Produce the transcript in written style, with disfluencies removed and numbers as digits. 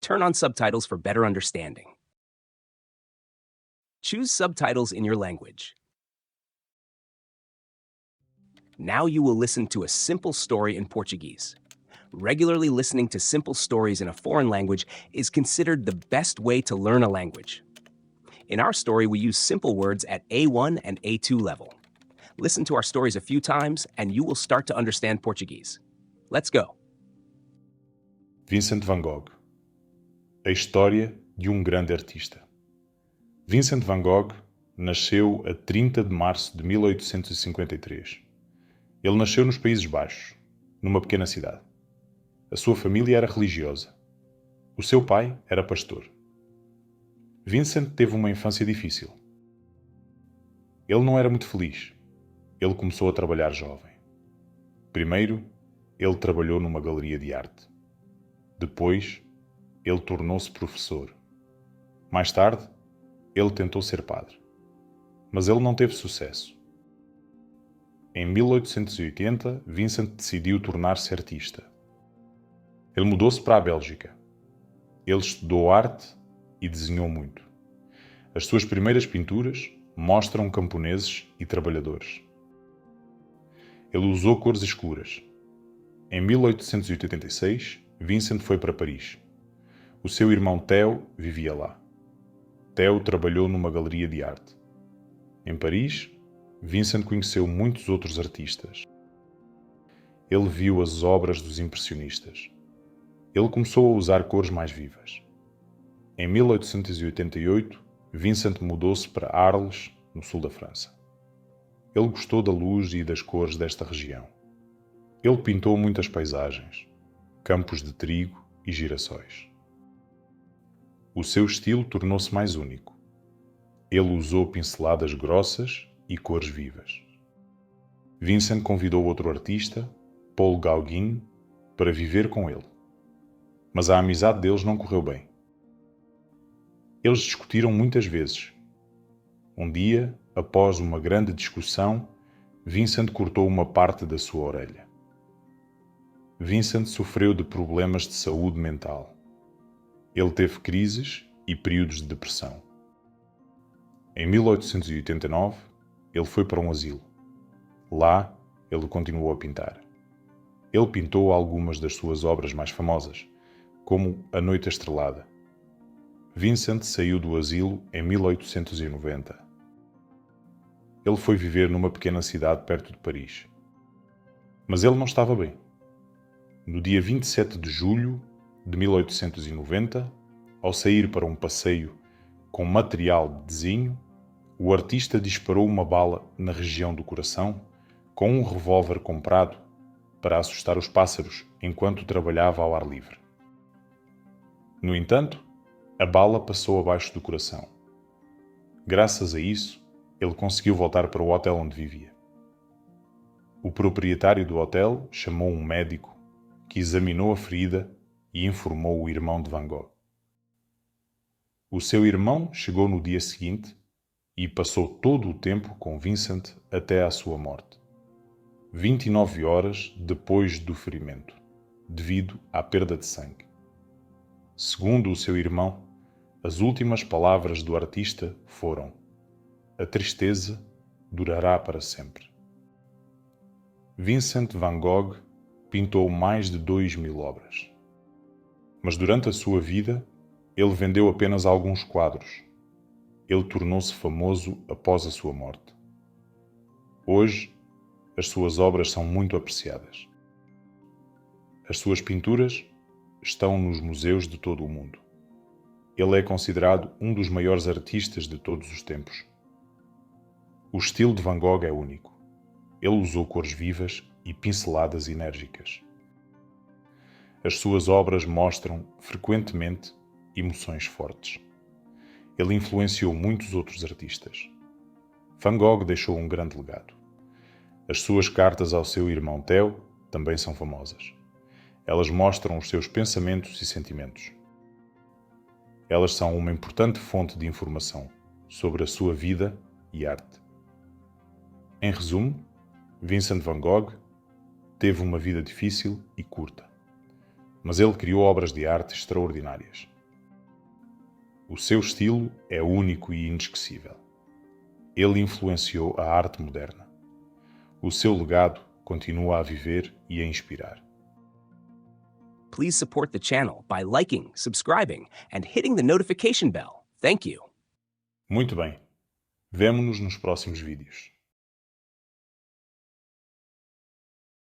turn on subtitles for better understanding. Choose subtitles in your language. Now you will listen to a simple story in Portuguese. Regularly listening to simple stories in a foreign language is considered the best way to learn a language. In our story, we use simple words at A1 and A2 level. Listen to our stories a few times and you will start to understand Portuguese. Let's go. Vincent van Gogh. A história de um grande artista. Vincent van Gogh nasceu a 30 de março de 1853. Ele nasceu nos Países Baixos, numa pequena cidade. A sua família era religiosa. O seu pai era pastor. Vincent teve uma infância difícil. Ele não era muito feliz. Ele começou a trabalhar jovem. Primeiro, ele trabalhou numa galeria de arte. Depois, ele tornou-se professor. Mais tarde, ele tentou ser padre. Mas ele não teve sucesso. Em 1880, Vincent decidiu tornar-se artista. Ele mudou-se para a Bélgica. Ele estudou arte e desenhou muito. As suas primeiras pinturas mostram camponeses e trabalhadores. Ele usou cores escuras. Em 1886, Vincent foi para Paris. O seu irmão Theo vivia lá. Theo trabalhou numa galeria de arte. Em Paris, Vincent conheceu muitos outros artistas. Ele viu as obras dos impressionistas. Ele começou a usar cores mais vivas. Em 1888, Vincent mudou-se para Arles, no sul da França. Ele gostou da luz e das cores desta região. Ele pintou muitas paisagens, campos de trigo e girassóis. O seu estilo tornou-se mais único. Ele usou pinceladas grossas e cores vivas. Vincent convidou outro artista, Paul Gauguin, para viver com ele. Mas a amizade deles não correu bem. Eles discutiram muitas vezes. Um dia, após uma grande discussão, Vincent cortou uma parte da sua orelha. Vincent sofreu de problemas de saúde mental. Ele teve crises e períodos de depressão. Em 1889, ele foi para um asilo. Lá, ele continuou a pintar. Ele pintou algumas das suas obras mais famosas, como A Noite Estrelada. Vincent saiu do asilo em 1890. Ele foi viver numa pequena cidade perto de Paris. Mas ele não estava bem. No dia 27 de julho de 1890, ao sair para um passeio com material de desenho, o artista disparou uma bala na região do coração com um revólver comprado para assustar os pássaros enquanto trabalhava ao ar livre. No entanto, a bala passou abaixo do coração. Graças a isso, ele conseguiu voltar para o hotel onde vivia. O proprietário do hotel chamou um médico que examinou a ferida e informou o irmão de Van Gogh. O seu irmão chegou no dia seguinte e passou todo o tempo com Vincent até à sua morte. 29 horas depois do ferimento, devido à perda de sangue. Segundo o seu irmão, as últimas palavras do artista foram: "A tristeza durará para sempre." Vincent van Gogh pintou mais de 2.000 obras. Mas durante a sua vida, ele vendeu apenas alguns quadros. Ele tornou-se famoso após a sua morte. Hoje, as suas obras são muito apreciadas. As suas pinturas estão nos museus de todo o mundo. Ele é considerado um dos maiores artistas de todos os tempos. O estilo de Van Gogh é único. Ele usou cores vivas e pinceladas enérgicas. As suas obras mostram, frequentemente, emoções fortes. Ele influenciou muitos outros artistas. Van Gogh deixou um grande legado. As suas cartas ao seu irmão Theo também são famosas. Elas mostram os seus pensamentos e sentimentos. Elas são uma importante fonte de informação sobre a sua vida e arte. Em resumo, Vincent van Gogh teve uma vida difícil e curta, mas ele criou obras de arte extraordinárias. O seu estilo é único e inesquecível. Ele influenciou a arte moderna. O seu legado continua a viver e a inspirar. Please support the channel by liking, subscribing, and hitting the notification bell. Thank you. Muito bem. Vemo-nos nos próximos vídeos.